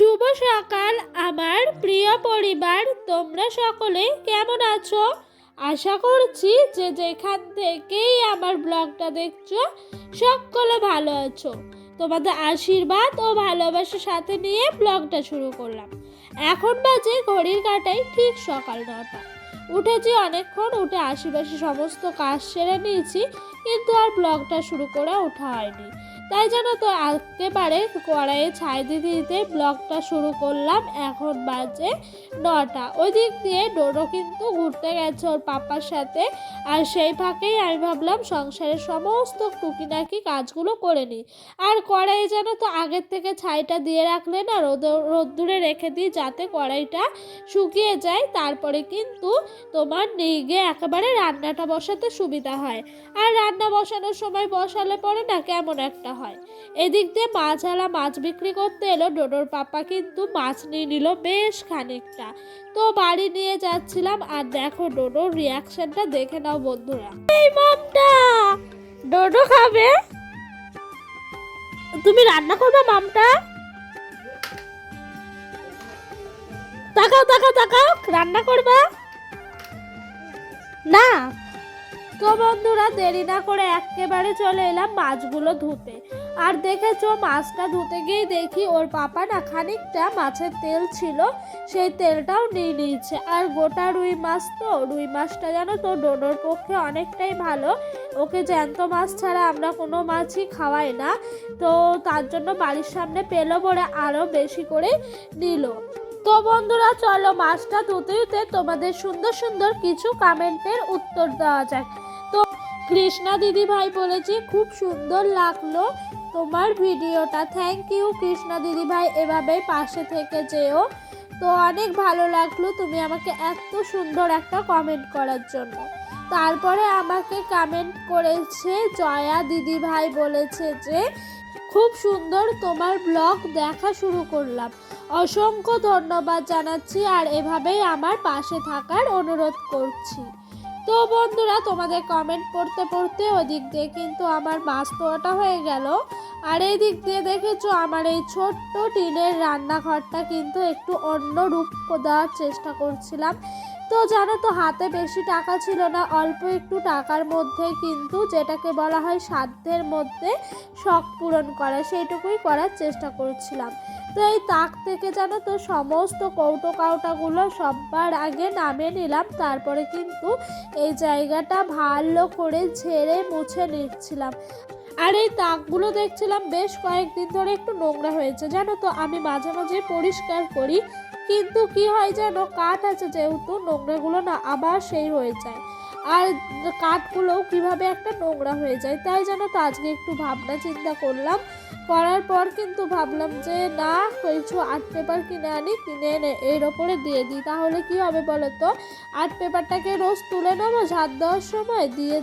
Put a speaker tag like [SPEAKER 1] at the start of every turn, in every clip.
[SPEAKER 1] শুভ সকাল আমার প্রিয় পরিবার, তোমরা সকলে কেমন আছো? আশা করছি যে যেখান থেকেই আমার ব্লগটা দেখছো সকলে ভালো আছো। তোমাদের আশীর্বাদ ও ভালোবাসার সাথে নিয়ে ব্লগটা শুরু করলাম। এখন বাজে ঘড়ির কাঁটায় ঠিক সকাল 9টা। উঠেছি অনেকক্ষণ, উঠে আশেপাশে সমস্ত কাজ সেরে নিয়েছি, কিন্তু আর ব্লগটা শুরু করে ওঠা হয়নি। তাই জানো তো একেবারে কড়াইয়ে ছাই দিতে দিতে ব্লগটা শুরু করলাম। এখন বাজে 9টা। ওই দিক দিয়ে ডোডো কিন্তু ঘুরতে গেছে ওর পাপার সাথে, আর সেই ফাঁকেই আমি ভাবলাম সংসারের সমস্ত টুকিনাকি কাজগুলো করে নিই। আর কড়াইয়ে জানো তো আগের থেকে ছাইটা দিয়ে রাখলে না রোদ্দুরে রেখে দিই, যাতে কড়াইটা শুকিয়ে যায়। তারপরে কিন্তু তোমার নিয়ে গিয়ে একেবারে রান্নাটা বসাতে সুবিধা হয়। আর রান্না বসানোর সময় বসালে পরে না কেমন একটা হয়। এদিক দিয়ে মাছওয়ালা মাছ বিক্রি করতে এলো, ডোডোর পাপা কিন্তু মাছ নিয়ে নিল বেশ খানিকটা। তো বাড়ি নিয়ে যাচ্ছিলাম, আর দেখো ডোডোর রিয়াকশনটা দেখে নাও বন্ধুরা। এই মামটা ডোডো খাবে, তুমি রান্না করবে মামটা? তাকাও তাকাও তাকাও, রান্না করবা না? তো বন্ধুরা দেরি না করে একেবারে চলে এলাম মাছগুলো ধুতে। আর দেখেছো মাছটা ধুতে গিয়ে দেখি ওর পাপা না খানিকটা মাছের তেল ছিল, সেই তেলটাও নিয়ে নিয়েছে। আর গোটা রুই মাছ, তো রুই মাছটা জানো তো ডোডোর পক্ষে অনেকটাই ভালো। ওকে জ্যান্ত মাছ ছাড়া আমরা কোনো মাছই খাওয়াই না, তো তার জন্য বাড়ির সামনে পেলো বলে আরও বেশি করে নিল। তো বন্ধুরা চলো মাছটা ধুতে ধুতে তোমাদের সুন্দর সুন্দর কিছু কমেন্টের উত্তর দেওয়া যাক। তো কৃষ্ণা দিদি ভাই বলেছে খুব সুন্দর লাগলো তোমার ভিডিওটা। থ্যাংক ইউ কৃষ্ণা দিদি ভাই, এভাবেই পাশে থেকে যেও। তো অনেক ভালো লাগলো তুমি আমাকে এত সুন্দর একটা কমেন্ট করার জন্য। তারপরে আমাকে কমেন্ট করেছে জয়া দিদি ভাই, বলেছে যে খুব সুন্দর তোমার ব্লগ দেখা শুরু করলাম, অসংখ্য ধন্যবাদ জানাচ্ছি, আর এভাবেই আমার পাশে থাকার অনুরোধ করছি। তো বন্ধুরা তোমাদের কমেন্ট পড়তে পড়তে ওদিক দিয়ে কিন্তু আমার মাছ ধোয়াটা হয়ে গেল। আর এই দিক দিয়ে দেখেছো আমার এই ছোট্ট টিনের রান্নাঘরটা কিন্তু একটু অন্য রূপ দেওয়ার চেষ্টা করছিলাম। তো জানো তো হাতে বেশি টাকা ছিল না, অল্প একটু টাকার মধ্যে কিন্তু যেটাকে বলা হয় সাধ্যের মধ্যে শখ পূরণ করা, সেইটুকুই করার চেষ্টা করছিলাম। তো এই তাক থেকে জানো তো সমস্ত কৌটো কাউটাগুলো সবার আগে নামিয়ে নিলাম। তারপরে কিন্তু এই জায়গাটা ভালো করে ঝেড়ে মুছে নিচ্ছিলাম। আর এই তাকগুলো দেখছিলাম বেশ কয়েকদিন ধরে একটু নোংরা হয়েছে, জানো তো আমি মাঝে মাঝে পরিষ্কার করি, কিন্তু কি হয় জানো কাঠ আছে যেহেতু নোংরাগুলো না আবার সেই হয়ে যায়, আর কাঠগুলোও কিভাবে একটা নোংরা হয়ে যায়। তাই জানো তো আজকে একটু ভাবনা চিন্তা করলাম, করার পর কিন্তু ভাবলাম যে না কিছু আর্ট পেপার কিনে আনি, কিনে এনে এর ওপরে দিয়ে দিই, তাহলে কি হবে বলো তো। আর্ট পেপারটাকে রোজ তুলে নেবো ঝাড় দেওয়ার সময়, দিয়ে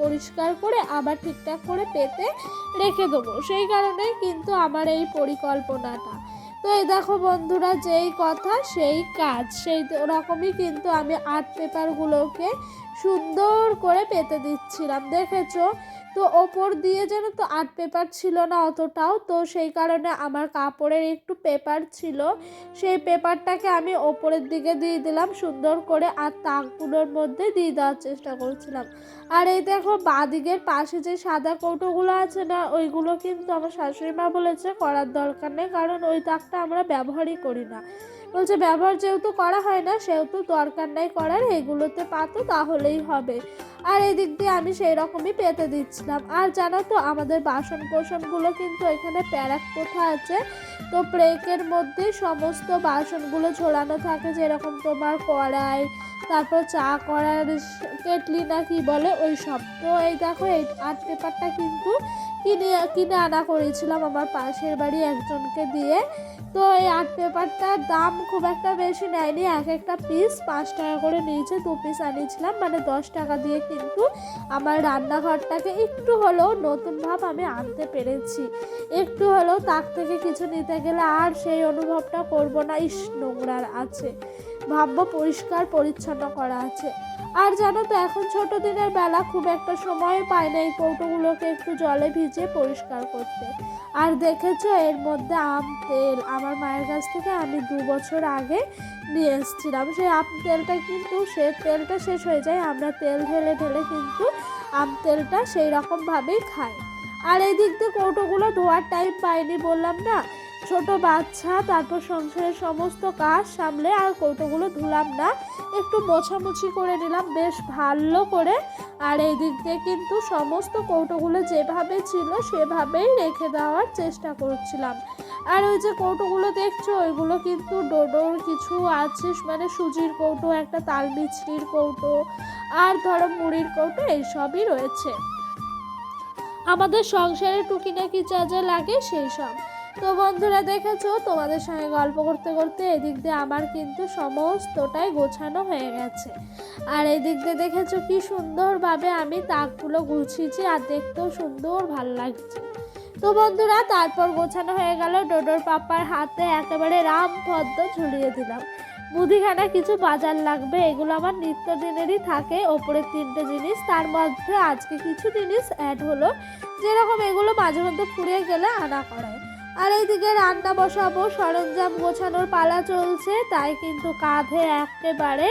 [SPEAKER 1] পরিষ্কার করে আবার ঠিকঠাক করে পেতে রেখে দেবো, সেই কারণেই কিন্তু আমার এই পরিকল্পনাটা। তো এই দেখো বন্ধুরা যেই কথা সেই কাজ, সেই রকমই কিন্তু আমি আর্ট পেপারগুলোকে সুন্দর করে পেতে দিচ্ছিলাম, দেখেছো। তো ওপর দিয়ে যেন তো আর্ট পেপার ছিল না অতটাও, তো সেই কারণে আমার কাপড়ের একটু পেপার ছিল, সেই পেপারটাকে আমি ওপরের দিকে দিয়ে দিলাম সুন্দর করে, আর তাকগুলোর মধ্যে দিয়ে দেওয়ার চেষ্টা করছিলাম। আর এই দেখো বাঁদিকের পাশে যে সাদা কৌটোগুলো আছে না, ওইগুলো কিন্তু আমার শাশুড়ি মা বলেছে করার দরকার নেই, কারণ ওই তাকটা আমরা ব্যবহারই করি না। বলছে ব্যবহার যেহেতু করা হয় না সেহেতু দরকার নাই করার, এগুলোতে পাতো তাহলেই হবে। আর এদিক দিয়ে আমি সেই রকমই পেতে দিচ্ছিলাম। আর জানো তো আমাদের বাসন কোসনগুলো কিন্তু এখানে প্যারাক কোথা আছে, তো প্রেকের মধ্যে সমস্ত বাসনগুলো ঝোলানো থাকে, যেরকম তোমার কড়াই, তারপর চা করার কেটলি না কি বলে ওই সব। তো এই দেখো এই আর্ট পেপারটা কিন্তু কিনে আনা করেছিলাম আমার পাশের বাড়ি একজনকে দিয়ে। তো এই আর্ট পেপারটার দাম খুব একটা বেশি নেয়নি, এক একটা পিস 5 টাকা করে নিয়েছে, 2 পিস আনিয়েছিলাম, মানে 10 টাকা দিয়ে কিন্তু আমার রান্নাঘরটাকে একটু হলেও নতুন ভাব আমি আনতে পেরেছি। একটু হলেও তাক থেকে কিছু নিতে গেলে আর সেই অনুভবটা করবো না ইস নোংরার আছে, ভাববো পরিষ্কার পরিচ্ছন্ন করা আছে। আর জানো তো এখন ছোট দিনের বেলা খুব একটা সময় পাই না এই কৌটোগুলোকে একটু জলে ভিজিয়ে পরিষ্কার করতে। আর দেখেছো এর মধ্যে আম তেল আমার মায়ের কাছ থেকে আমি 2 বছর আগে নিয়ে এসেছিলাম। সেই আম তেলটা কিন্তু সে তেলটা শেষ হয়ে যায়, আমরা তেল ঢেলে ঢেলে কিন্তু আম তেলটা সেই রকমভাবেই খাই। আর এই দিক দিয়ে কৌটোগুলো ধোয়ার টাইম পাইনি, বললাম না, ছোট বাচ্চা, তারপর সংসারের সমস্ত কাজ সামলে আর কৌটোগুলো ধুলাম না, একটু মোছামুছি করে নিলাম বেশ ভালো করে। আর এই দিক দিয়ে কিন্তু সমস্ত কৌটোগুলো যেভাবে ছিল সেভাবেই রেখে দেওয়ার চেষ্টা করছিলাম। আর ওই যে কৌটোগুলো দেখছো ওইগুলো কিন্তু ডোডোর কিছু আছে, মানে সুজির কৌটো, একটা তাল মিছরির কৌটো, আর ধরো মুড়ির কৌটো, এইসবই রয়েছে আমাদের সংসারে টুকিটাকি যা যা লাগে সেই সব। তো বন্ধুরা দেখেছো তোমাদের সঙ্গে গল্প করতে করতে এদিক দিয়ে আমার কিন্তু সমস্তটাই গোছানো হয়ে গেছে। আর এই দিক দিয়ে দেখেছো কি সুন্দরভাবে আমি তাকগুলো গুছিয়েছি, আর দেখতেও সুন্দর ভালো লাগছে। তো বন্ধুরা তারপর গোছানো হয়ে গেল, ডোডোর পাপার হাতে একেবারে রামপদ্ম ঝুলিয়ে দিলাম। মুদিখানা কিছু বাজার লাগবে, এগুলো আমার নিত্যদিনেরই থাকে, ওপরে 3টে জিনিস, তার মধ্যে আজকে কিছু জিনিস অ্যাড হলো, যেরকম এগুলো মাঝে মধ্যে ফুরিয়ে গেলে আনা করায়। আর এইদিকে রান্না বসাবো, সরঞ্জাম গোছানোর পালা চলছে, তাই কিন্তু কাঁধে একেবারে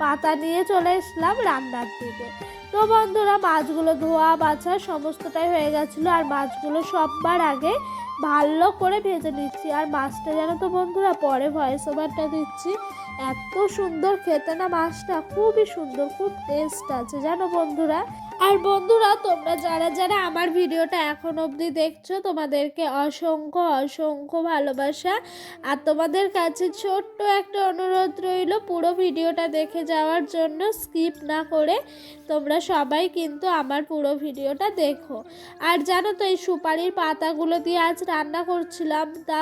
[SPEAKER 1] পাতা নিয়ে চলে এসলাম রান্নার দিকে। তো বন্ধুরা মাছগুলো ধোয়া বাছা সমস্তটাই হয়ে গেছিলো, আর মাছগুলো সববার আগে ভালো করে ভেজে নিচ্ছি। আর মাছটা জানো তো বন্ধুরা, পরে ভয়েস ওভারটা দিচ্ছি, এত সুন্দর খেতে না মাছটা, খুবই সুন্দর, খুব টেস্ট আছে জানো বন্ধুরা। আর বন্ধুরা তোমরা যারা যারা আমার ভিডিওটা এখন অবধি দেখছো তোমাদেরকে অসংখ্য অসংখ্য ভালোবাসা। আর তোমাদের কাছে ছোট্ট একটা অনুরোধ রইল, পুরো ভিডিওটা দেখে যাওয়ার জন্য, স্কিপ না করে তোমরা সবাই কিন্তু আমার পুরো ভিডিওটা দেখো। আর জানো তো এই সুপারির পাতাগুলো দিয়ে আজ রান্না করছিলাম, তা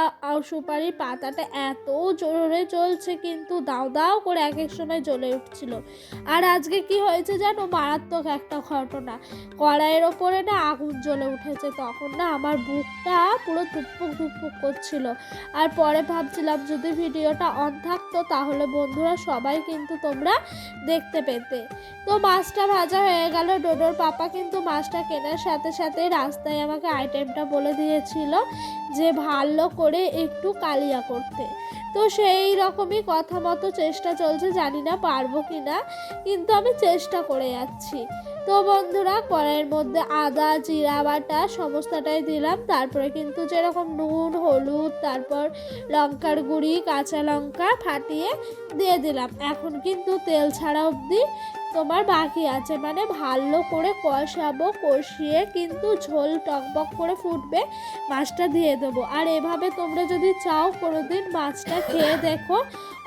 [SPEAKER 1] সুপারির পাতাটা এত জোরে জ্বলছে, কিন্তু দাও দাও করে এক এক সময় জ্বলে উঠছিল। আর আজকে কি হয়েছে জানো, মারাত্মক একটা ঘটনা, কড়াইয়ের ওপরে না আগুন জ্বলে উঠেছে, তখন না আমার বুকটা পুরো ধুকপুক ধুকপুক করছিল। আর পরে ভাবছিলাম যদি ভিডিওটা অন থাকতো তাহলে বন্ধুরা সবাই কিন্তু তোমরা দেখতে পেতে। তো মাছটা ভাজা হয়ে গেল, ডোডোর পাপা কিন্তু মাছটা কেনার সাথে সাথে রাস্তায় আমাকে আইটেমটা বলে দিয়েছিল যে ভালো করে একটু কালিয়া করতে। তো সেই রকমই কথা মতো চেষ্টা চলছে, জানি না পারবো কি না, কিন্তু আমি চেষ্টা করে যাচ্ছি। তো বন্ধুরা কড়াইয়ের মধ্যে আদা জিরা বাটা সমস্তটাই দিলাম, তারপরে কিন্তু যেরকম নুন হলুদ তারপর লঙ্কার গুঁড়ি কাঁচা লঙ্কা ফাটিয়ে দিয়ে দিলাম। এখন কিন্তু তেল ছাড়া অবধি তোমার বাকি আছে, মানে ভালো করে কষাবো, কষিয়ে কিন্তু ঝোল টকবক করে ফুটবে, মাছটা দিয়ে দেবো। আর এভাবে তোমরা যদি চাও কোনোদিন মাছটা খেয়ে দেখো,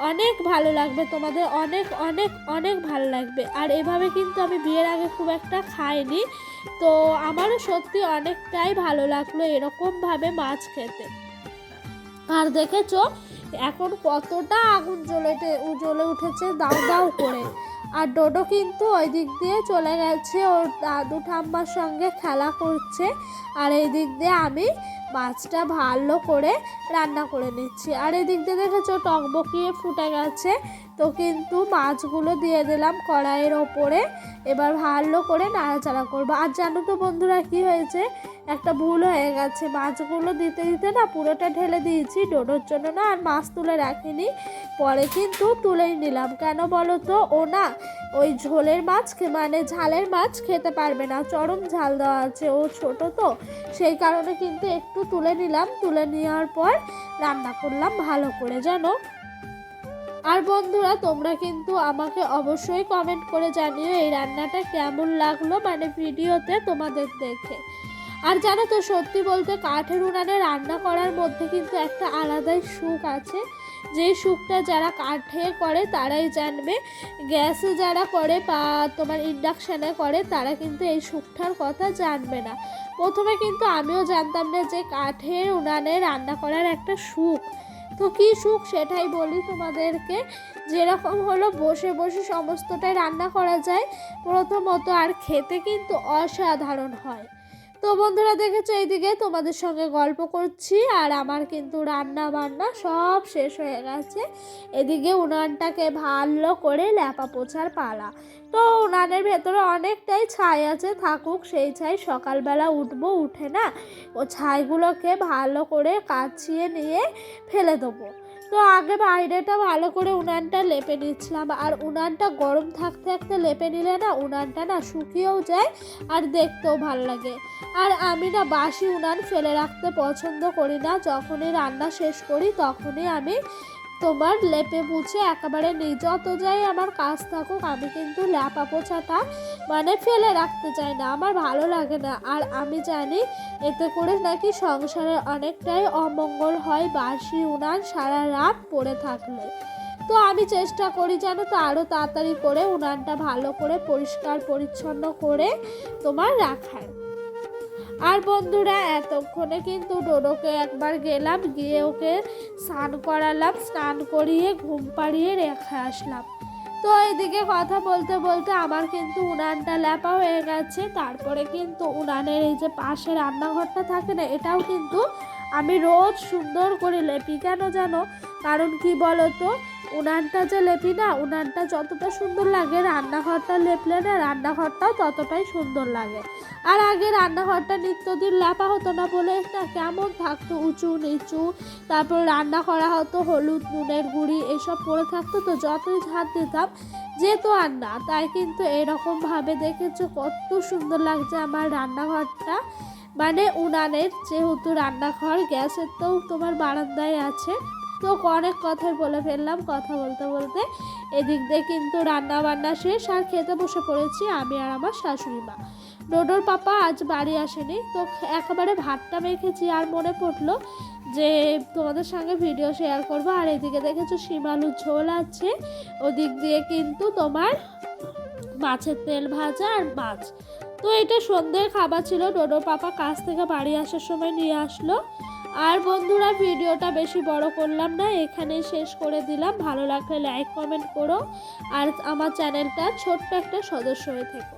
[SPEAKER 1] অনেক ভালো লাগবে তোমাদের, অনেক অনেক অনেক ভালো লাগবে। আর এভাবে কিন্তু আমি বিয়ের আগে খুব একটা খাইনি, তো আমারও সত্যি অনেকটাই ভালো লাগলো এরকমভাবে মাছ খেতে। আর দেখেছো এখন কতটা আগুন জ্বলে উঠেছে দাউ দাউ করে। আর ডোডো কিন্তু ওই দিক দিয়ে চলে গেছে ওর দাদু ঠাম্মার সঙ্গে খেলা করছে, আর এই দিক দিয়ে আমি মাছটা ভালো করে রান্না করে নিচ্ছি। আর এই দিক দিয়ে দেখেছো টকবকিয়ে ফুটে গেছে, তো কিন্তু মাছগুলো দিয়ে দিলাম কড়াইয়ের ওপরে, এবার ভালো করে নাড়াচাড়া করবো। আর জানো তো বন্ধুরা কি হয়েছে, একটা ভুল হয়ে গেছে, মাছগুলো দিতে দিতে না পুরোটা ঢেলে দিয়েছি ডোডোর জন্য না, আর মাছ তুলে রাখিনি, পরে কিন্তু তুলেই নিলাম। কেন বলো তো, ও না ওই ঝোলের মাছ মানে ঝালের মাছ খেতে পারবে না, চরম ঝাল দেওয়া আছে, ও ছোট তো, সেই কারণে কিন্তু একটু তুলে নিলাম, তুলে নেওয়ার পর রান্না করলাম ভালো করে জানো। আর বন্ধুরা তোমরা কিন্তু আমাকে অবশ্যই কমেন্ট করে জানিও এই রান্নাটা কেমন লাগলো, মানে ভিডিওতে তোমাদের দেখে। আর জানো তো সত্যি বলতে কাঠের উনানে রান্না করার মধ্যে কিন্তু একটা আলাদাই সুখ আছে, যেই সুখটা যারা কাঠে করে তারাই জানবে, গ্যাসে যারা করে বা তোমার ইন্ডাকশানে করে তারা কিন্তু এই সুখটার কথা জানবে না। প্রথমে কিন্তু আমিও জানতাম না যে কাঠের উনানে রান্না করার একটা সুখ, তো কী সুখ সেটাই বলি তোমাদেরকে। যেরকম হলো বসে বসে সমস্তটাই রান্না করা যায় প্রথমত, আর খেতে কিন্তু অসাধারণ হয়। তো বন্ধুরা দেখেছো, এইদিকে তোমাদের সঙ্গে গল্প করছি আর আমার কিন্তু রান্না বান্না সব শেষ হয়ে গেছে। এদিকে উনানটাকে ভালো করে ল্যাপা পোছার পালা। তো উনানের ভেতরে অনেকটাই ছাই আছে, থাকুক সেই ছাই, সকালবেলা উঠবো, উঠে না ও ছাইগুলোকে ভালো করে কাচিয়ে নিয়ে ফেলে দেবো। তো আগে বাইরেটা ভালো করে উনানটা লেপে নিচ্ছিলাম, আর উনানটা গরম থাকতে থাকতে লেপে নিলে না উনানটা না শুকিয়েও যায় আর দেখতেও ভালো লাগে। আর আমি না বাসি উনান ফেলে রাখতে পছন্দ করি না, যখনই রান্না শেষ করি তখনই আমি তোমার লেপে মুছে একেবারে নিই। যত যাই আমার কাজ থাকুক আমি কিন্তু ল্যাপা পোছাটা মানে ফেলে রাখতে চাই না, আমার ভালো লাগে না। আর আমি জানি এতে করে নাকি সংসারে অনেকটাই অমঙ্গল হয় বাসি উনান সারা রাত পড়ে থাকলে। তো আমি চেষ্টা করি যেন তো আরও তাড়াতাড়ি করে উনানটা ভালো করে পরিষ্কার পরিচ্ছন্ন করে তোমার রাখার। আর বন্ধুরা এতক্ষণে কিন্তু ডোডোকে একবার গেলাম, গিয়ে ওকে স্নান করালাম, স্নান করিয়ে ঘুম পাড়িয়ে রেখে আসলাম। তো এইদিকে কথা বলতে বলতে আমার কিন্তু উনানটা ল্যাপা হয়ে গেছে। তারপরে কিন্তু উনানের এই যে পাশে রান্নাঘরটা থাকে না, এটাও কিন্তু আমি রোজ সুন্দর করে লেপি। কেন জানো? কারণ কি বলো তো, উনানটা যে লেপি না, উনানটা যতটা সুন্দর লাগে রান্নাঘরটা লেপলে না রান্নাঘরটাও ততটাই সুন্দর লাগে। আর আগে রান্নাঘরটা নিত্যদিন লেপা হতো না বলে না কেমন থাকতো, উঁচু নিচু, তারপর রান্না করা হতো, হলুদ নুনের গুঁড়ি এসব পড়ে থাকতো, তো যতই ঝাঁট দিতাম যেত আর না। তাই কিন্তু এরকমভাবে দেখেছো কত সুন্দর লাগছে আমার রান্নাঘরটা। মানে উনানের যেহেতু রান্নাঘর, গ্যাসের তো তোমার বারান্দায় আছে। তো অনেক কথাই বলে ফেললাম কথা বলতে বলতে। এদিক দিয়ে কিন্তু রান্না বান্না শেষ আর খেতে বসে পড়েছি আমি আর আমার শাশুড়ি মা। ডোডোর পাপা আজ বাড়ি আসেনি, তো একেবারে ভাতটা মেখেছি আর মনে পড়লো যে তোমাদের সঙ্গে ভিডিও শেয়ার করবো। আর এদিকে দেখেছো শিম আলুর ঝোল আছে, ওদিক দিয়ে কিন্তু তোমার মাছের তেল ভাজা আর মাছ। তো এটা সন্ধ্যের খাবার ছিল, ডোডোর পাপা কাজ থেকে বাড়ি আসার সময় নিয়ে আসলো। আর বন্ধুরা ভিডিওটা বেশি বড় করলাম না, এখানেই শেষ করে দিলাম। ভালো লাগলে লাইক কমেন্ট করো আর আমার চ্যানেলটা ছোট্ট একটা সদস্য হয়ে থেকো।